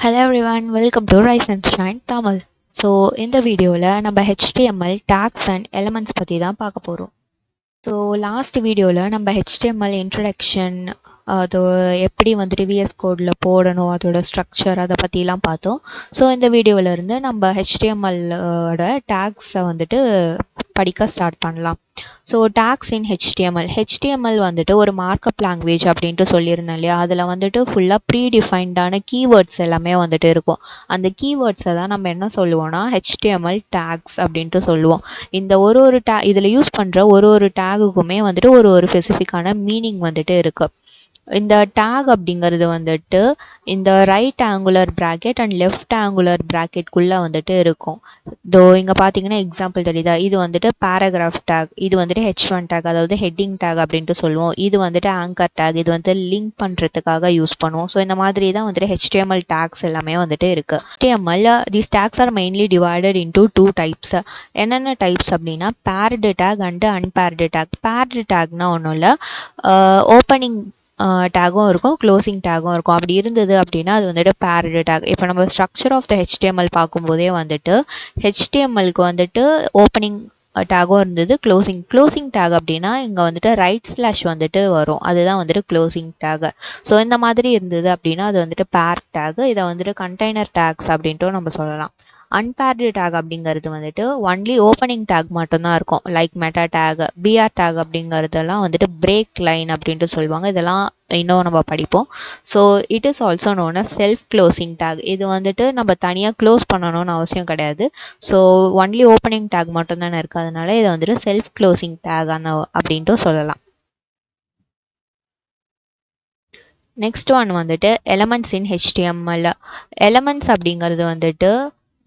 Hello everyone, welcome to Rise and Shine Tamil. So இந்த வீடியோவில் நம்ம HTML tags and elements பற்றி தான் பார்க்க போகிறோம். ஸோ லாஸ்ட் வீடியோவில் நம்ம HTML இன்ட்ரடக்ஷன், அது எப்படி வந்துட்டு VS கோடில் போடணும், அதோட ஸ்ட்ரக்சர், அதை பற்றிலாம் பார்த்தோம். ஸோ இந்த வீடியோவிலேருந்து நம்ம HTML-ஓட டேக்ஸை வந்துட்டு படிக்க ஸ்டார்ட் பண்ணலாம். ஸோ டேக்ஸ் இன் HTML வந்துட்டு ஒரு மார்க்அப் லாங்குவேஜ் அப்படின்ட்டு சொல்லியிருந்தேன் இல்லையா, அதில் வந்துட்டு ஃபுல்லாக ப்ரீடிஃபைன்டான கீவேர்ட்ஸ் எல்லாமே வந்துட்டு இருக்கும். அந்த கீவேர்ட்ஸை தான் நம்ம என்ன சொல்லுவோம்னா HTML டேக்ஸ் அப்படின்ட்டு சொல்லுவோம். இந்த ஒரு இதில் யூஸ் பண்ணுற ஒரு டேகுக்குமே வந்துட்டு ஒரு ஸ்பெசிஃபிக்கான மீனிங் வந்துட்டு இருக்குது. இந்த டேக் அப்படிங்கிறது வந்துட்டு இந்த right angular bracket and left angular ப்ராக்கெட்குள்ளே வந்துட்டு இருக்கும். இங்கே பார்த்தீங்கன்னா எக்ஸாம்பிள் தெரியுதா, இது வந்துட்டு பேராகிராஃப் டேக், இது வந்துட்டு H1 டேக், அதாவது ஹெட்டிங் டேக் அப்படின்ட்டு சொல்லுவோம். இது வந்துட்டு ஆங்கர் டேக், இது வந்து லிங்க் பண்ணுறதுக்காக யூஸ் பண்ணுவோம். ஸோ இந்த மாதிரி தான் வந்துட்டு HTML டேக்ஸ் எல்லாமே வந்துட்டு இருக்குது. HTML these tags are mainly divided into two types. என்னென்ன டைப்ஸ் அப்படின்னா paired tag and unpaired tag. Paired டேக்னா ஒன்றும் இல்லை, ஓப்பனிங் டேகும் இருக்கும், க்ளோசிங் டேகும் இருக்கும். அப்படி இருந்தது அப்படின்னா அது வந்துட்டு பேர்டு டேக். இப்போ நம்ம ஸ்ட்ரக்சர் ஆஃப் த HTML பார்க்கும்போதே வந்துட்டு HTML-க்கு வந்துட்டு ஓப்பனிங் டேகும் இருந்தது, க்ளோசிங் டேக் அப்படின்னா இங்கே வந்துட்டு ரைட் ஸ்லாஷ் வந்துட்டு வரும், அதுதான் வந்துட்டு க்ளோசிங் டேக். ஸோ இந்த மாதிரி இருந்தது அப்படின்னா அது வந்துட்டு பேர் டேக். இதை வந்துட்டு கண்டெய்னர் டேக்ஸ் அப்படின்ட்டு நம்ம சொல்லலாம். அன்பேர்டு டேக் அப்படிங்கிறது வந்துட்டு ஒன்லி ஓப்பனிங் டேக் மட்டும்தான் இருக்கும், like meta tag, PR tag அப்படிங்கிறதெல்லாம் வந்துட்டு பிரேக் லைன் அப்படின்ட்டு சொல்லுவாங்க. இதெல்லாம் இன்னும் நம்ம படிப்போம். So it is also known as self closing tag. இது வந்துட்டு நம்ம தனியாக க்ளோஸ் பண்ணணும்னு அவசியம் கிடையாது. ஸோ ஒன்லி ஓப்பனிங் டேக் மட்டும்தானே இருக்குது, அதனால இதை வந்துட்டு செல்ஃப் க்ளோசிங் டேக் அப்படின்ட்டு சொல்லலாம். நெக்ஸ்ட் ஒன் வந்துட்டு எலமெண்ட்ஸ் இன் HTML. எலமெண்ட்ஸ் அப்படிங்கிறது வந்துட்டு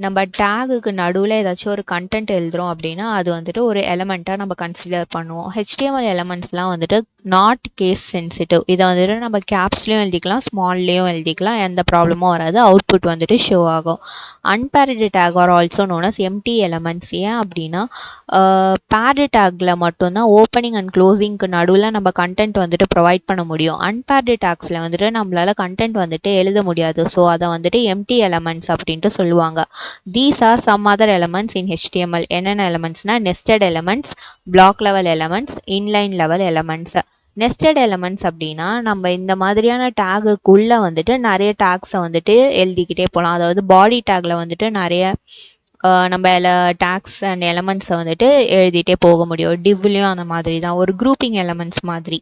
நம்ம டேகுக்கு நடுவில் ஏதாச்சும் ஒரு கண்டென்ட் எழுதுகிறோம் அப்படின்னா அது வந்துட்டு ஒரு எலமெண்ட்டாக நம்ம கன்சிடர் பண்ணுவோம். HTML எலமெண்ட்ஸ்லாம் வந்துட்டு நாட் கேஸ் சென்சிட்டிவ். இதை வந்துட்டு நம்ம கேப்ஸ்லேயும் எழுதிக்கலாம், ஸ்மால்லேயும் எழுதிக்கலாம், எந்த ப்ராப்ளமும் வராது, அவுட்புட் வந்துட்டு ஷோ ஆகும். Unpaired tag are also known as empty elements. ஏன் அப்படின்னா பேர்டு டேக்கில் மட்டும்தான் ஓப்பனிங் அண்ட் க்ளோசிங்க்கு நடுவில் நம்ம கண்டென்ட் வந்துட்டு ப்ரொவைட் பண்ண முடியும். அன்பேர்டு டேக்ஸில் வந்துட்டு நம்மளால் கண்டென்ட் வந்துட்டு எழுத முடியாது. ஸோ அதை வந்துட்டு எம்டி எலமெண்ட்ஸ் அப்படின்ட்டு சொல்லுவாங்க. These are some other elements in HTML. என்னென்ன எலமெண்ட்ஸ்னா nested elements, block level elements, inline level elements. Nested elements அப்படின்னா நம்ம இந்த மாதிரியான டேகுக்குள்ளே வந்துட்டு நிறைய டேக்ஸை வந்துட்டு எழுதிக்கிட்டே போகலாம். அதாவது பாடி டேக்கில் வந்துட்டு நிறைய நம்ம டேக்ஸ் அண்ட் எலமெண்ட்ஸை வந்துட்டு எழுதிட்டே போக முடியும். டிவ்லையும் அந்த மாதிரி தான், ஒரு குரூப்பிங் எலமெண்ட்ஸ் மாதிரி.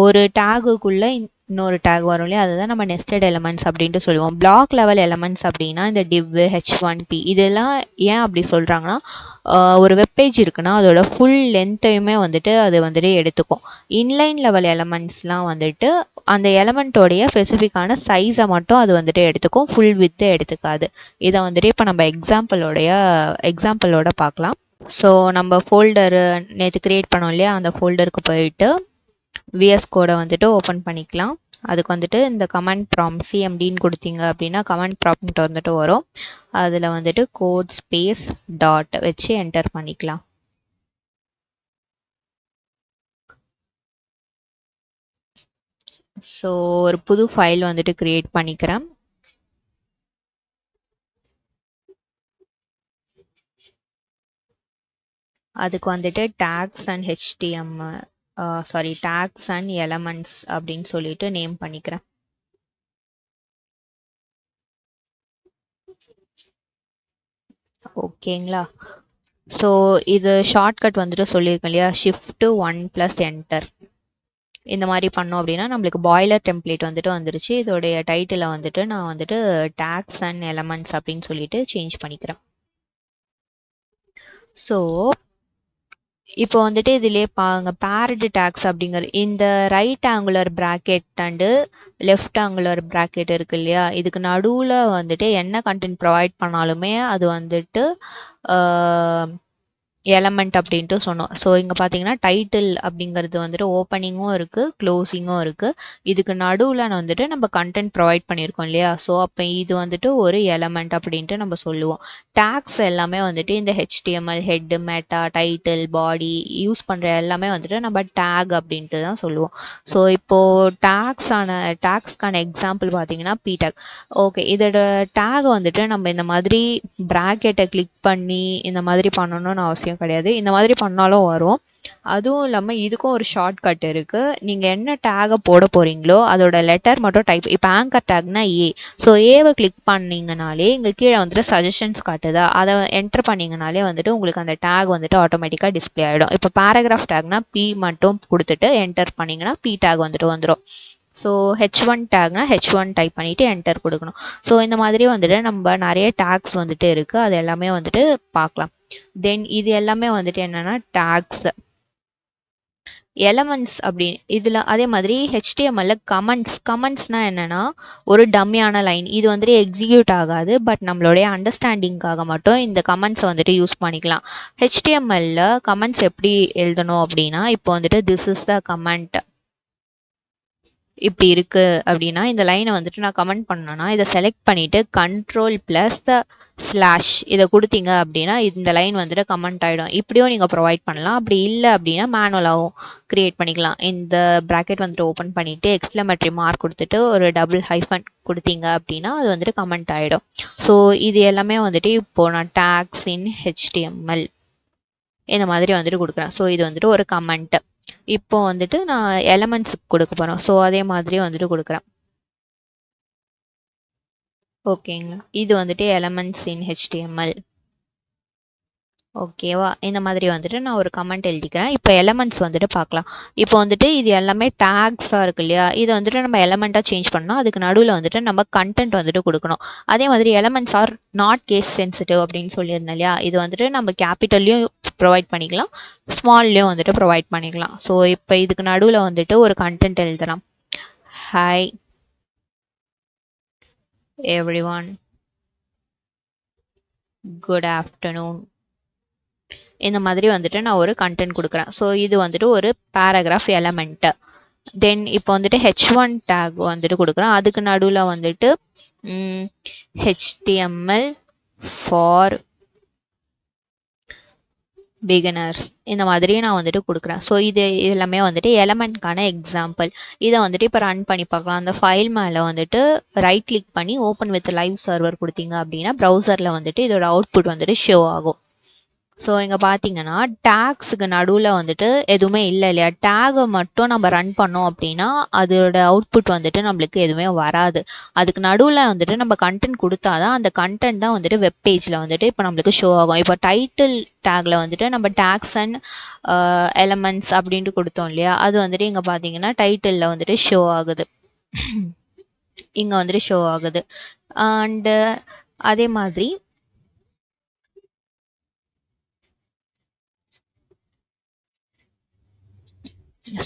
ஒரு டேகுக்குள்ளே இன்னொரு டேக் வரும் இல்லையா, அதுதான் நம்ம நெஸ்டட் எலமெண்ட்ஸ் அப்படின்ட்டு சொல்லுவோம். பிளாக் லெவல் எலமெண்ட்ஸ் அப்படின்னா இந்த டிவ், H1P இதெல்லாம் ஏன் அப்படி சொல்கிறாங்கன்னா ஒரு வெப்பேஜ் இருக்குன்னா அதோட ஃபுல் லென்த்தையுமே வந்துட்டு அது வந்துட்டு எடுத்துக்கும். இன்லைன் லெவல் எலமெண்ட்ஸ்லாம் வந்துட்டு அந்த எலமெண்ட்டோடைய ஸ்பெசிஃபிக்கான சைஸை மட்டும் அது வந்துட்டு எடுத்துக்கும், ஃபுல் வித்தை எடுத்துக்காது. இதை வந்துட்டு இப்போ நம்ம எக்ஸாம்பிளோட பார்க்கலாம். ஸோ நம்ம ஃபோல்டரு நேற்று க்ரியேட் பண்ணோம் இல்லையா, அந்த ஃபோல்டருக்கு போயிட்டு VS கோடை வந்துட்டு ஓப்பன் பண்ணிக்கலாம். அதுக்கு வந்துட்டு இந்த கமெண்ட் ப்ராம்ப்ட் CMDன்னு கொடுத்தீங்க அப்படின்னா கமெண்ட் ப்ராம்ப்ட் வந்துட்டு வரும். அதில் வந்துட்டு கோட் ஸ்பேஸ் டாட் வச்சு என்டர் பண்ணிக்கலாம். ஸோ ஒரு புது ஃபைல் வந்துட்டு க்ரியேட் பண்ணிக்கிறேன். அதுக்கு வந்துட்டு tags and elements அப்படின்னு சொல்லிட்டு நேம் பண்ணிக்கிறேன். ஓகேங்களா? ஸோ இது ஷார்ட்கட் வந்துட்டு சொல்லியிருக்கேன் இல்லையா, Shift 1 + Enter. இந்த மாதிரி பண்ணோம் அப்படின்னா நம்மளுக்கு பாய்லர் டெம்ப்ளேட் வந்துட்டு வந்துருச்சு. இதோடைய டைட்டிலை வந்துட்டு நான் வந்துட்டு tags and elements அப்படின்னு சொல்லிட்டு சேஞ்ச் பண்ணிக்கிறேன். ஸோ இப்போ வந்துட்டு இதிலே பாருங்க, பேர்டு டேக்ஸ் அப்படிங்கிற இந்த right angular bracket and left angular bracket இருக்கு இல்லையா, இதுக்கு நடுவில் வந்துட்டு என்ன கண்டென்ட் ப்ரொவைட் பண்ணாலுமே அது வந்துட்டு எலமெண்ட் அப்படின்ட்டு சொன்னோம். ஸோ இங்கே பார்த்தீங்கன்னா டைட்டில் அப்படிங்கிறது வந்துட்டு ஓப்பனிங்கும் இருக்குது, க்ளோசிங்கும் இருக்குது. இதுக்கு நடுவில் வந்துட்டு நம்ம கண்டென்ட் ப்ரொவைட் பண்ணியிருக்கோம் இல்லையா? ஸோ அப்போ இது வந்துட்டு ஒரு எலமெண்ட் அப்படின்ட்டு நம்ம சொல்லுவோம். டேக்ஸ் எல்லாமே வந்துட்டு இந்த HTML ஹெட், மெட்டா, டைட்டில், பாடி யூஸ் பண்ணுற எல்லாமே வந்துட்டு நம்ம டேக் அப்படின்ட்டு தான் சொல்லுவோம். ஸோ இப்போது டேக்ஸ்க்கான எக்ஸாம்பிள் பார்த்தீங்கன்னா PTAG. ஓகே, இதோட டேக் வந்துட்டு நம்ம இந்த மாதிரி ப்ராக்கெட்டை கிளிக் பண்ணி இந்த மாதிரி பண்ணணும்னு அவசியம் கிடையாது. இந்த மாதிரி பண்ணாலும் வரும். அதுவும் இல்லாமல் இதுக்கும் ஒரு ஷார்ட்கட் இருக்குது. நீங்கள் என்ன டேகை போட போகிறீங்களோ அதோட லெட்டர் மட்டும் டைப். இப்போ ஆங்கர் டேக்னா ஏ. ஸோ ஏவை கிளிக் பண்ணிங்கனாலே இங்கே கீழே வந்துட்டு சஜஷன்ஸ் காட்டுதா, அதை என்டர் பண்ணிங்கனாலே வந்துட்டு உங்களுக்கு அந்த டேக் வந்துட்டு ஆட்டோமேட்டிக்காக டிஸ்பிளே ஆகிடும். இப்போ பேராகிராஃப் டேக்னா P மட்டும் கொடுத்துட்டு என்டர் பண்ணிங்கன்னா P டேக் வந்துட்டு வந்துடும். ஸோ H1 டேக்னா H1 டைப் பண்ணிவிட்டு என்டர் கொடுக்கணும். ஸோ இந்த மாதிரி வந்துட்டு நம்ம நிறைய டேக்ஸ் வந்துட்டு இருக்குது. அது எல்லாமே வந்துட்டு பார்க்கலாம். தென் இது எல்லாமே வந்துட்டு என்னென்னா டேக்ஸ். எலமெண்ட்ஸ் அப்படி இதில் அதே மாதிரி HTML கமெண்ட்ஸ்னால் என்னென்னா ஒரு டம்மியான லைன். இது வந்துட்டு எக்ஸிக்யூட் ஆகாது, பட் நம்மளுடைய அண்டர்ஸ்டாண்டிங்காக மட்டும் இந்த கமெண்ட்ஸை வந்துட்டு யூஸ் பண்ணிக்கலாம். HTML கமெண்ட்ஸ் எப்படி எழுதணும் அப்படின்னா, இப்போ வந்துட்டு திஸ் இஸ் த கமெண்ட் இப்படி இருக்கு அப்படின்னா இந்த லைனை வந்துட்டு நான் கமெண்ட் பண்ணேன்னா இதை செலக்ட் பண்ணிட்டு Ctrl+// இதை கொடுத்தீங்க அப்படின்னா இந்த லைன் வந்துட்டு கமெண்ட் ஆகிடும். இப்படியும் நீங்கள் ப்ரொவைட் பண்ணலாம். அப்படி இல்லை அப்படின்னா மேனுவலாகவும் க்ரியேட் பண்ணிக்கலாம். இந்த ப்ராக்கெட் வந்துட்டு ஓப்பன் பண்ணிவிட்டு எக்ஸ்க்ளமேட்டரி மார்க் கொடுத்துட்டு ஒரு டபுள் ஹைஃபன் கொடுத்தீங்க அப்படின்னா அது வந்துட்டு கமெண்ட் ஆகிடும். ஸோ இது எல்லாமே வந்துட்டு இப்போது நான் டேக்ஸ் இன் HTML இந்த மாதிரி வந்துட்டு கொடுக்குறேன். ஸோ இது வந்துட்டு ஒரு கமெண்ட். இப்போ வந்துட்டு நான் எலமெண்ட்ஸுக்கு கொடுக்க போகிறோம். ஸோ அதே மாதிரி வந்துட்டு கொடுக்குறேன். ஓகேங்களா, இது வந்துட்டு எலமெண்ட்ஸ் இன் HTML. ஓகேவா, இந்த மாதிரி வந்துட்டு நான் ஒரு கமெண்ட் எழுதிக்கிறேன். இப்போ எலமெண்ட்ஸ் வந்துட்டு பார்க்கலாம். இப்போ வந்துட்டு இது எல்லாமே டேக்ஸாக இருக்கு இல்லையா? இதை வந்துட்டு நம்ம எலமெண்ட்டாக சேஞ்ச் பண்ணோம். அதுக்கு நடுவில் வந்துட்டு நம்ம கண்டென்ட் வந்துட்டு கொடுக்கணும். அதே மாதிரி elements are not case sensitive அப்படின்னு சொல்லியிருந்தேன் இல்லையா? இது வந்துட்டு நம்ம கேபிட்டல்லையும் ப்ரொவைட் பண்ணிக்கலாம், ஸ்மால்லையும் வந்துட்டு ப்ரொவைட் பண்ணிக்கலாம். ஸோ இப்போ இதுக்கு நடுவில் வந்துட்டு ஒரு கண்டென்ட் எழுதலாம். Hi everyone, good afternoon. இந்த மாதிரி வந்துட்டு நான் ஒரு கண்டென்ட் கொடுக்குறேன். ஸோ இது வந்துட்டு ஒரு பேராகிராஃப் எலமெண்ட்டு. தென் இப்போ வந்துட்டு H1 டேக் வந்துட்டு கொடுக்குறேன். அதுக்கு நடுவில் வந்துட்டு HTML ஃபார் பிகினர்ஸ் இந்த மாதிரி நான் வந்துட்டு கொடுக்குறேன். ஸோ இது எல்லாமே வந்துட்டு எலமெண்ட்கான எக்ஸாம்பிள். இதை வந்துட்டு இப்போ ரன் பண்ணி பார்க்கலாம். அந்த ஃபைல் மேலே வந்துட்டு ரைட் கிளிக் பண்ணி ஓப்பன் வித் லைவ் சர்வர் கொடுத்தீங்க அப்படின்னா ப்ரௌசரில் வந்துட்டு இதோட அவுட்புட் வந்துட்டு ஷோ ஆகும். ஸோ இங்கே பார்த்தீங்கன்னா டேக்ஸுக்கு நடுவில் வந்துட்டு எதுவுமே இல்லை இல்லையா? டேகை மட்டும் நம்ம ரன் பண்ணோம் அப்படின்னா அதோட அவுட்புட் வந்துட்டு நம்மளுக்கு எதுவுமே வராது. அதுக்கு நடுவில் வந்துட்டு நம்ம கண்டென்ட் கொடுத்தாதான் அந்த கண்டென்ட் தான் வந்துட்டு வெப் பேஜில் வந்துட்டு இப்போ நம்மளுக்கு ஷோ ஆகும். இப்போ டைட்டில் டேக்கில் வந்துட்டு நம்ம டேக்ஸ் அண்ட் எலமெண்ட்ஸ் அப்படின்ட்டு கொடுத்தோம் இல்லையா? அது வந்துட்டு இங்கே பார்த்தீங்கன்னா டைட்டிலில் வந்துட்டு ஷோ ஆகுது, இங்கே வந்துட்டு ஷோ ஆகுது. அண்டு அதே மாதிரி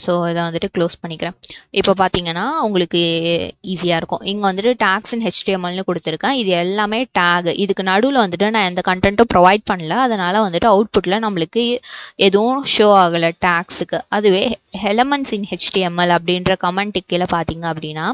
ஸோ இதை வந்துட்டு க்ளோஸ் பண்ணிக்கிறேன். இப்போ பார்த்தீங்கன்னா உங்களுக்கு ஈஸியாக இருக்கும். இங்கே வந்துட்டு டேக்ஸ் இன் HTMLனு கொடுத்துருக்கேன். இது எல்லாமே டேக். இதுக்கு நடுவில் வந்துட்டு நான் எந்த கண்டென்ட்டும் ப்ரொவைட் பண்ணல, அதனால் வந்துட்டு அவுட்புட்டில் நம்மளுக்கு எதுவும் ஷோ ஆகலை டேக்ஸுக்கு. அதுவே எலமெண்ட்ஸ் இன் HTML அப்படின்ற கமெண்ட்டுக்கு கீழே பார்த்தீங்க அப்படின்னா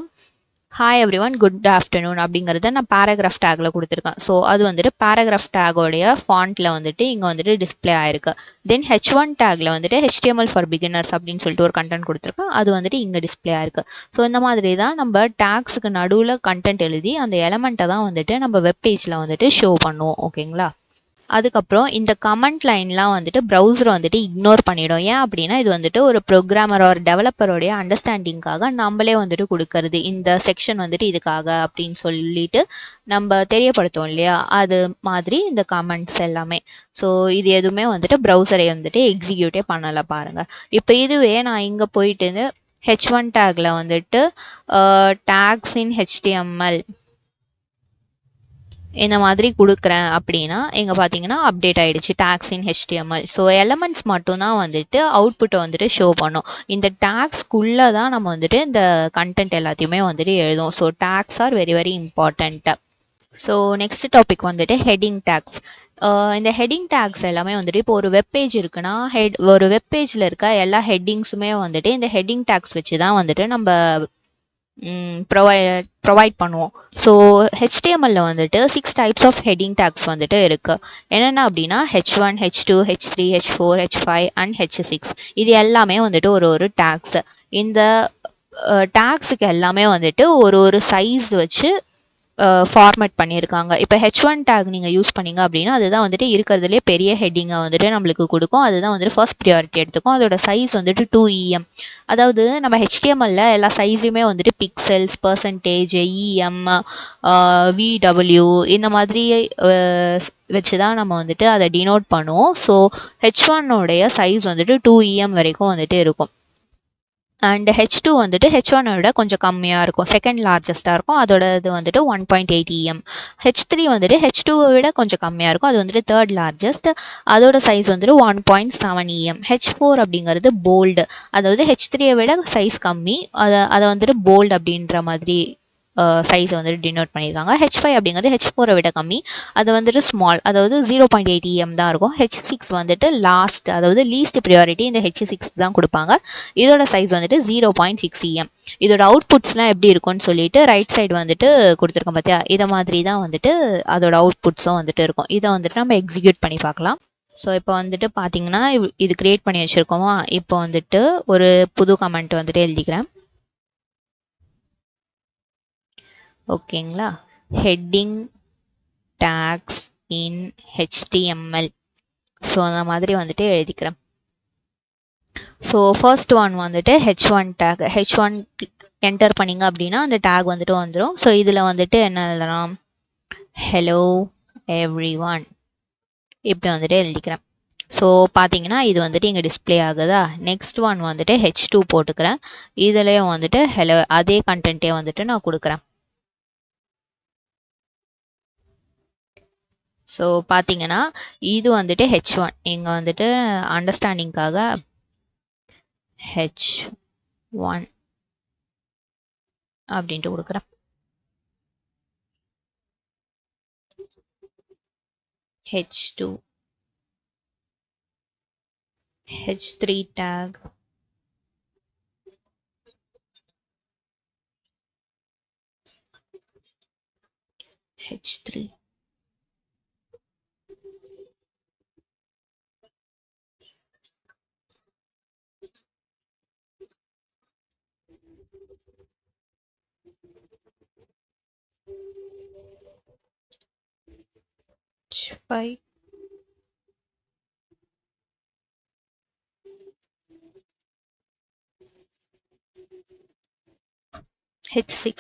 ஹாய் எவ்ரிஒன், குட் ஆஃப்டர்நூன் அப்படிங்கிறத நான் பேராகிராஃப் டேக்கில் கொடுத்துருக்கேன். ஸோ அது வந்துட்டு பேராகிராஃப் டேகோடைய ஃபாண்ட்டில் வந்துட்டு இங்கே வந்துட்டு டிஸ்பிளே ஆயிருக்கு. தென் H1 டேக்கில் வந்துட்டு HTML ஃபார் பிகினர்ஸ் அப்படின்னு சொல்லிட்டு ஒரு கண்டென்ட் கொடுத்துருக்கேன். அது வந்துட்டு இங்கே டிஸ்பிளே ஆயிருக்கு. ஸோ இந்த மாதிரி தான் நம்ம டேக்ஸுக்கு நடுவில் கண்டென்ட் எழுதி அந்த எலமெண்ட்டை தான் வந்துட்டு நம்ம வெப் பேஜில் வந்துட்டு ஷோ பண்ணுவோம். ஓகேங்களா, அதுக்கப்புறம் இந்த கமெண்ட் லைன்லாம் வந்துட்டு ப்ரௌசர் வந்துட்டு இக்னோர் பண்ணிடும். ஏன் அப்படின்னா இது வந்துட்டு ஒரு ப்ரோக்ராமர் ஒரு டெவலப்பருடைய அண்டர்ஸ்டாண்டிங்காக நம்மளே வந்துட்டு கொடுக்கறது. இந்த செக்ஷன் வந்துட்டு இதுக்காக அப்படின்னு சொல்லிட்டு நம்ம தெரியப்படுத்துவோம் இல்லையா? அது மாதிரி இந்த கமெண்ட்ஸ் எல்லாமே. ஸோ இது எதுவுமே வந்துட்டு ப்ரௌசரை வந்துட்டு எக்ஸிக்யூட்டே பண்ணலை பாருங்க. இப்போ இதுவே நான் இங்கே போயிட்டு H1 டேக்கில் வந்துட்டு டேக்ஸ் இன் HTML இந்த மாதிரி கொடுக்குறேன் அப்படின்னா இங்கே பார்த்தீங்கன்னா அப்டேட் ஆகிடுச்சு டேக்ஸ் இன் HTML. ஸோ எலமெண்ட்ஸ் மட்டும்தான் வந்துட்டு அவுட்புட்டை வந்துட்டு ஷோ பண்ணும். இந்த டேக்ஸ்க்குள்ளே தான் நம்ம வந்துட்டு இந்த கண்டென்ட் எல்லாத்தையுமே வந்துட்டு எழுதும். So tags are very very important. So next topic வந்துட்டு ஹெட்டிங் டேக்ஸ். இந்த ஹெட்டிங் டேக்ஸ் எல்லாமே வந்துட்டு இப்போ ஒரு வெப்பேஜ் இருக்குன்னா ஒரு வெப்பேஜில் இருக்க எல்லா ஹெட்டிங்ஸுமே வந்துட்டு இந்த ஹெட்டிங் டேக்ஸ் வச்சு தான் வந்துட்டு நம்ம ப்ரொவைட் பண்ணுவோம். ஸோ ஹெச்டிஎம்எல்ல வந்துட்டு 6 டைப்ஸ் ஆஃப் ஹெட்டிங் டேக்ஸ் வந்துட்டு இருக்குது. என்னென்ன அப்படின்னா H1, H2, H3, H4, H5 and H6. இது எல்லாமே வந்துட்டு ஒரு டேக்ஸ். இந்த டேக்ஸுக்கு எல்லாமே வந்துட்டு ஒரு சைஸ் வச்சு ஃபார்மேட் பண்ணியிருக்காங்க. இப்போ H1 டேக் நீங்கள் யூஸ் பண்ணீங்க அப்படின்னா அதுதான் வந்துட்டு இருக்கிறதுலே பெரிய ஹெட்டிங்கை வந்துட்டு நம்மளுக்கு கொடுக்கும். அதுதான் வந்துட்டு ஃபர்ஸ்ட் ப்ரியாரிட்டி எடுத்துக்கும். அதோட சைஸ் வந்துட்டு 2em. அதாவது நம்ம HTML எல்லா சைஸுமே வந்துட்டு பிக்சல்ஸ், பர்சன்டேஜ், EM, VW இந்த மாதிரி வச்சு தான் நம்ம வந்துட்டு அதை டினோட் பண்ணுவோம். ஸோ H1உடைய சைஸ் வந்துட்டு 2em வரைக்கும் வந்துட்டு இருக்கும். அண்ட் H2 வந்துட்டு H1 விட கொஞ்சம் கம்மியாக இருக்கும், செகண்ட் லார்ஜஸ்ட்டாக இருக்கும். அதோட இது வந்துட்டு 1.8em. H3 வந்துட்டு H2 விட கொஞ்சம் கம்மியாக இருக்கும், அது வந்துட்டு தேர்ட் லார்ஜஸ்ட். அதோட சைஸ் வந்துட்டு 1.7em. H4 அப்படிங்கிறது போல்டு, அதாவது H3 விட சைஸ் கம்மி, அதை வந்துட்டு போல்டு அப்படின்ற மாதிரி சைஸை வந்துட்டு டினோட் பண்ணியிருக்காங்க. H5 அப்படிங்கிறது H4 விட கம்மி, அது வந்துட்டு ஸ்மால், அதாவது 0.8em தான் இருக்கும். H6 வந்துட்டு லாஸ்ட், அதாவது லீஸ்ட் ப்ரியாரிட்டி இந்த H6 தான் கொடுப்பாங்க. இதோட சைஸ் வந்துட்டு 0.6em. இதோட அவுட்புட்ஸ்லாம் எப்படி இருக்கும்னு சொல்லிட்டு ரைட் சைடு வந்துட்டு கொடுத்துருக்கோம் பார்த்தியா, இதை மாதிரி தான் வந்துட்டு அதோட அவுட்புட்ஸும் வந்துட்டு இருக்கும். இதை வந்துட்டு நம்ம எக்ஸிக்யூட் பண்ணி பார்க்கலாம். ஸோ இப்போ வந்துட்டு பார்த்தீங்கன்னா இது கிரியேட் பண்ணி வச்சுருக்கோமா. இப்போ வந்துட்டு ஒரு புது கமெண்ட் வந்துட்டு எழுதிக்கிறேன். ஓகேங்களா, ஹெட்டிங் டேக்ஸ் இன் HTML. ஸோ அந்த மாதிரி வந்துட்டு எழுதிக்கிறேன். ஸோ ஃபர்ஸ்ட் ஒன் வந்துட்டு H1 டேக். H1 என்டர் பண்ணிங்க அப்படின்னா அந்த டேக் வந்துட்டு வந்துடும். ஸோ இதில் வந்துட்டு என்ன எழுதலாம், ஹலோ எவ்ரி ஒன், இப்படி வந்துட்டு எழுதிக்கிறேன். ஸோ பார்த்தீங்கன்னா இது வந்துட்டு இங்கே டிஸ்பிளே ஆகுதா. நெக்ஸ்ட் ஒன் வந்துட்டு H2 போட்டுக்கிறேன். இதுலேயும் வந்துட்டு ஹலோ அதே கண்டென்ட்டே வந்துட்டு நான் கொடுக்குறேன். ஸோ பார்த்தீங்கன்னா இது வந்துட்டு H1, இங்கே வந்துட்டு அண்டர்ஸ்டாண்டிங்காக H1 அப்படின்ட்டு கொடுக்குறேன். H2, H3 tag, H3, H5, H6.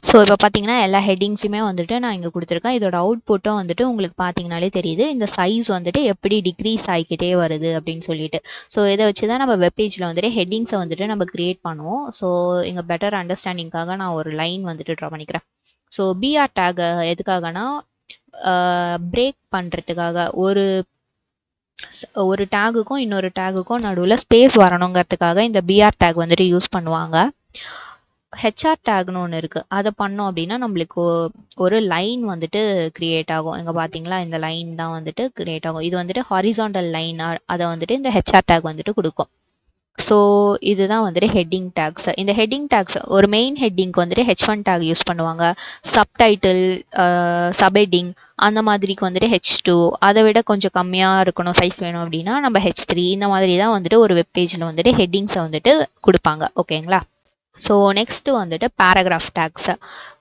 So இப்போ பார்த்தீங்கன்னா எல்லா ஹெட்டிங்ஸுமே வந்துட்டு நான் இங்கே கொடுத்துருக்கேன். இதோட அவுட்புட்டும் வந்துட்டு உங்களுக்கு பார்த்தீங்கனாலே தெரியுது, இந்த சைஸ் வந்துட்டு எப்படி டிக்ரீஸ் ஆகிக்கிட்டே வருது அப்படின்னு சொல்லிட்டு. ஸோ இதை வச்சு தான் நம்ம வெப்பேஜில் வந்துட்டு ஹெட்டிங்ஸை வந்துட்டு நம்ம கிரியேட் பண்ணுவோம். ஸோ இங்கே பெட்டர் அண்டர்ஸ்டாண்டிங்காக நான் ஒரு லைன் வந்துட்டு ட்ரா பண்ணிக்கிறேன். ஸோ பிஆர் டேக் எதுக்காகனா பிரேக் பண்ணுறதுக்காக, ஒரு டேகுக்கும் இன்னொரு டேகுக்கும் நடுவில் ஸ்பேஸ் வரணுங்கிறதுக்காக இந்த பிஆர் டேக் வந்துட்டு யூஸ் பண்ணுவாங்க. ஹெச்ஆர் டேக்னு ஒன்று இருக்குது, அதை பண்ணோம் அப்படின்னா நம்மளுக்கு ஒரு லைன் வந்துட்டு க்ரியேட் ஆகும். இங்கே பார்த்தீங்களா, இந்த லைன் தான் வந்துட்டு க்ரியேட் ஆகும். இது வந்துட்டு ஹாரிசாண்டல் லைன், அதை வந்துட்டு இந்த ஹெச்ஆர் டேக் வந்துட்டு கொடுக்கும். ஸோ இதுதான் வந்துட்டு ஹெட்டிங் டேக்ஸ். இந்த ஹெட்டிங் டேக்ஸ் ஒரு மெயின் ஹெட்டிங்க்கு வந்துட்டு H1 டேக் யூஸ் பண்ணுவாங்க. சப்டைட்டில், சப்ஹெட்டிங் அந்த மாதிரிக்கு வந்துட்டு H2, அதை விட கொஞ்சம் கம்மியாக இருக்கணும் சைஸ் வேணும் அப்படின்னா நம்ம H3. இந்த மாதிரி தான் வந்துட்டு ஒரு வெப்பேஜில் வந்துட்டு ஹெட்டிங்ஸை வந்துட்டு கொடுப்பாங்க. ஓகேங்களா. ஸோ நெக்ஸ்ட்டு வந்துட்டு பேராகிராஃப் டேக்ஸ்.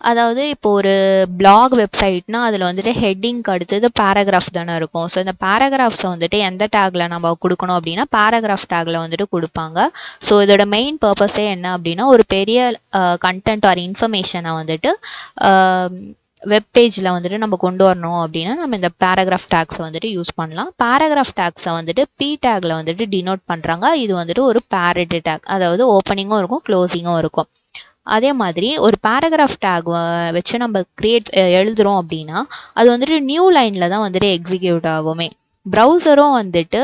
அதாவது இப்போ ஒரு பிளாக் வெப்சைட்னா அதில் வந்துட்டு ஹெட்டிங்க்கு அடுத்தது பேராகிராஃப் தானே இருக்கும். ஸோ இந்த பேராகிராஃப்ஸை வந்துட்டு எந்த டேக்ல நம்ம கொடுக்கணும் அப்படின்னா பேராகிராஃப் டேக்ல வந்துட்டு கொடுப்பாங்க. ஸோ இதோட மெயின் பர்பஸே என்ன அப்படின்னா ஒரு பெரிய கண்டென்ட் ஆர் இன்ஃபர்மேஷனை வந்துட்டு வெப்பேஜில் வந்துட்டு நம்ம கொண்டு வரணும் அப்படின்னா நம்ம இந்த பேராகிராஃப் டேக்ஸை வந்துட்டு யூஸ் பண்ணலாம். பேராகிராஃப் டேக்ஸை வந்துட்டு பி டேக்ல வந்துட்டு டினோட் பண்ணுறாங்க. இது வந்துட்டு ஒரு பேரட் டேக், அதாவது ஓப்பனிங்கும் இருக்கும் க்ளோசிங்கும் இருக்கும். அதே மாதிரி ஒரு பேராகிராஃப் டேக் வச்சு நம்ம எழுதுகிறோம் அப்படின்னா அது வந்துட்டு நியூ லைனில் தான் வந்துட்டு எக்ஸிக்யூட் ஆகுமே. ப்ரௌசரும் வந்துட்டு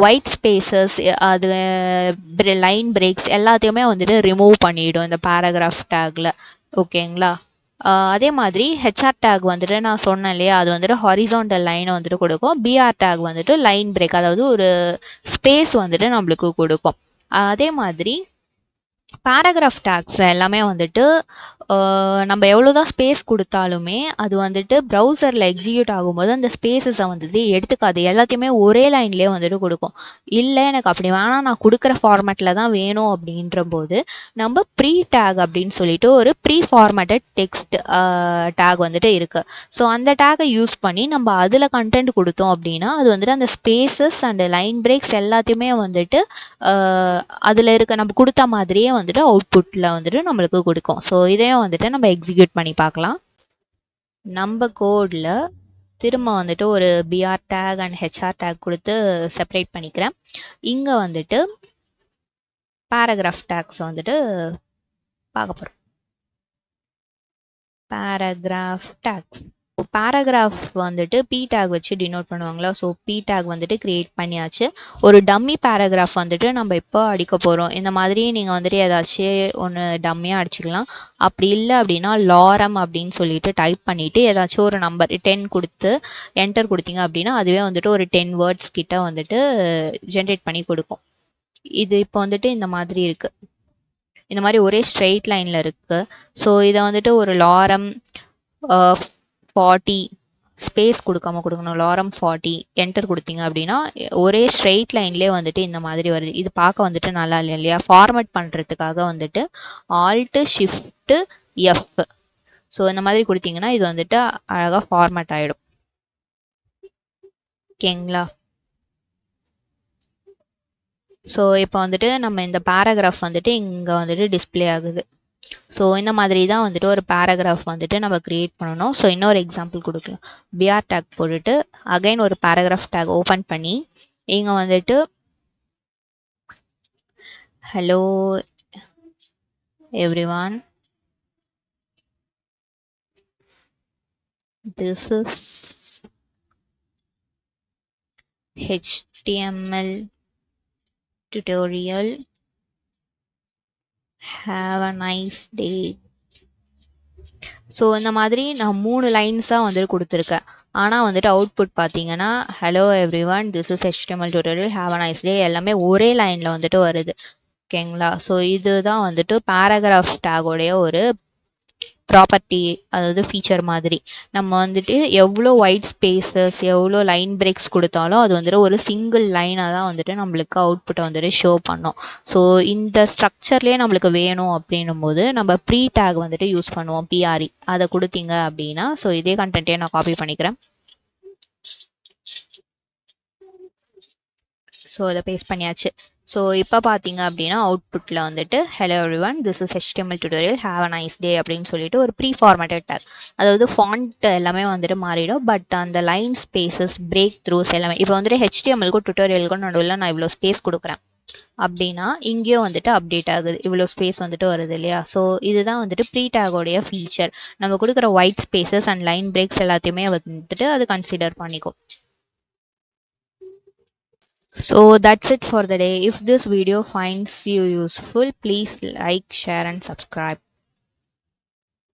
ஒயிட் ஸ்பேசஸ், அது லைன் பிரேக்ஸ் எல்லாத்தையுமே வந்துட்டு ரிமூவ் பண்ணிவிடும் இந்த பேராகிராஃப் டேக்கில். ஓகேங்களா. அதே மாதிரி ஹெச்ஆர் டேக் வந்துட்டு நான் சொன்னேன் இல்லையா, அது வந்துட்டு ஹாரிசான்டல் லைனை வந்துட்டு கொடுக்கும். பிஆர் டேக் வந்துட்டு லைன் பிரேக், அதாவது ஒரு ஸ்பேஸ் வந்துட்டு நம்மளுக்கு கொடுக்கும். அதே மாதிரி பேராகிராஃப் டேக்ஸ் எல்லாமே வந்துட்டு நம்ம எவ்வளோதான் ஸ்பேஸ் கொடுத்தாலுமே அது வந்துட்டு ப்ரௌசரில் எக்ஸிக்யூட் ஆகும்போது அந்த ஸ்பேசஸை வந்துட்டு எடுத்துக்காது, எல்லாத்தையுமே ஒரே லைன்லேயே வந்துட்டு கொடுக்கும். இல்லை எனக்கு அப்படி வேணாம், நான் கொடுக்குற ஃபார்மேட்டில் தான் வேணும் அப்படின்ற போது நம்ம ப்ரீ டேக் அப்படின்னு சொல்லிட்டு ஒரு ப்ரீ ஃபார்மேட்டட் டெக்ஸ்ட் டேக் வந்துட்டு இருக்குது. ஸோ அந்த டேக்கை யூஸ் பண்ணி நம்ம அதில் கண்டென்ட் கொடுத்தோம் அப்படின்னா அது வந்துட்டு அந்த ஸ்பேசஸ் அண்ட் லைன் பிரேக்ஸ் எல்லாத்தையுமே வந்துட்டு அதில் இருக்க நம்ம கொடுத்த மாதிரியே வந்துட்டு அவுட்புட்டில் வந்துட்டு நம்மளுக்கு கொடுக்கும். ஸோ இதையும் வந்துட்டு நம்ம எக்ஸிக்யூட் பண்ணி பார்க்கலாம். நம்ம கோடில் திரும்ப வந்துட்டு ஒரு BR tag and HR tag கொடுத்து செப்பரேட் பண்ணிக்கிறேன். இங்கே வந்துட்டு பேராகிராஃப் டேக்ஸ் வந்துட்டு பார்க்க போகிறோம். பேராகிராஃப் டேக்ஸ், பேராகிராஃப் வந்துட்டு பி டேக் வச்சு டினோட் பண்ணுவாங்களா, ஸோ பி டேக் வந்துட்டு கிரியேட் பண்ணியாச்சு. ஒரு டம்மி பேராகிராஃப் வந்துட்டு நம்ம இப்போ அடிக்க போகிறோம். இந்த மாதிரி நீங்கள் வந்துட்டு ஏதாச்சும் ஒன்று டம்மியாக அடிச்சுக்கலாம். அப்படி இல்லை அப்படின்னா லாரம் அப்படின்னு சொல்லிட்டு டைப் பண்ணிவிட்டு ஏதாச்சும் ஒரு நம்பர் 10 கொடுத்து என்டர் கொடுத்தீங்க அப்படின்னா அதுவே வந்துட்டு ஒரு 10 வேர்ட்ஸ் கிட்ட வந்துட்டு ஜென்ரேட் பண்ணி கொடுக்கும். இது இப்போ வந்துட்டு இந்த மாதிரி இருக்குது, இந்த மாதிரி ஒரே ஸ்ட்ரெயிட் லைனில் இருக்குது. ஸோ இதை வந்துட்டு ஒரு லாரம் 40 ஸ்பேஸ் கொடுக்காம கொடுக்கணும். லாரம் 40 என்டர் கொடுத்தீங்க அப்படின்னா ஒரே ஸ்ட்ரெயிட் லைன்லேயே வந்துட்டு இந்த மாதிரி வருது. இது பார்க்க வந்துட்டு நல்லா இல்லை இல்லையா? ஃபார்மேட் பண்ணுறதுக்காக வந்துட்டு ஆல்ட்டு ஷிஃப்ட்டு எஃப், ஸோ இந்த மாதிரி கொடுத்தீங்கன்னா இது வந்துட்டு அழகாக ஃபார்மேட் ஆகிடும். ஓகேங்களா? ஸோ இப்போ வந்துட்டு நம்ம இந்த பேராகிராஃப் வந்துட்டு இங்கே வந்துட்டு டிஸ்பிளே ஆகுது. ஸோ இந்த மாதிரி தான் வந்துட்டு ஒரு பேராகிராஃப் வந்துட்டு நம்ம க்ரியேட் பண்ணணும். ஸோ இன்னொரு எக்ஸாம்பிள் கொடுக்கலாம். பிஆர் டேக் போட்டுட்டு அகைன் ஒரு பேராகிராஃப் டேக் ஓப்பன் பண்ணி இங்கே வந்துட்டு hello everyone, this is HTML tutorial, have a nice day. So இந்த மாதிரி நான் 3 லைன்ஸாக வந்துட்டு கொடுத்துருக்கேன். ஆனால் வந்துட்டு அவுட்புட் பார்த்தீங்கன்னா hello every one, this is HTML tutorial, have a nice day எல்லாமே ஒரே லைனில் வந்துட்டு வருது. ஓகேங்களா? ஸோ இதுதான் வந்துட்டு பேராகிராஃப் டேகோடைய ஒரு ப்ராப்பர்ட்டி, அதாவது ஃபீச்சர் மாதிரி. நம்ம வந்துட்டு எவ்வளோ ஒயிட் ஸ்பேசஸ் எவ்வளோ லைன் பிரேக்ஸ் கொடுத்தாலும் அது வந்துட்டு ஒரு சிங்கிள் லைனாக தான் வந்துட்டு நம்மளுக்கு அவுட்புட்டை வந்துட்டு ஷோ பண்ணோம். ஸோ இந்த ஸ்ட்ரக்சர்லேயே நம்மளுக்கு வேணும் அப்படின்னும் போது நம்ம ப்ரீ டேக் வந்துட்டு யூஸ் பண்ணுவோம், பிஆர்இ. அதை கொடுத்தீங்க அப்படின்னா ஸோ இதே கண்டென்ட்டே நான் காப்பி பண்ணிக்கிறேன். ஸோ அதை பேஸ்ட் பண்ணியாச்சு. ஸோ இப்போ பார்த்தீங்க அப்படின்னா அவுட்புட்டில் வந்துட்டு hello everyone, this is HTML tutorial, have a nice day அப்படின்னு சொல்லிட்டு ஒரு ப்ரீ ஃபார்மேட்டட் டேக், அதாவது ஃபாண்ட் எல்லாமே வந்துட்டு மாறிடும். பட் அந்த லைன் ஸ்பேசஸ் பிரேக் த்ரூஸ் எல்லாமே இப்போ வந்துட்டு HTMLக்கும் டுட்டோரியலுக்கும் நடுவில் நான் இவ்வளோ ஸ்பேஸ் கொடுக்குறேன் அப்படின்னா இங்கேயும் வந்துட்டு அப்டேட் ஆகுது, இவ்வளோ ஸ்பேஸ் வந்துட்டு வருது இல்லையா? ஸோ இதுதான் வந்துட்டு ப்ரீ டேகோடைய ஃபீச்சர். நம்ம கொடுக்குற white spaces and line breaks எல்லாத்தையுமே வந்துட்டு அது கன்சிடர் பண்ணிக்கும். So that's it for the day. If this video finds you useful, please like, share and subscribe.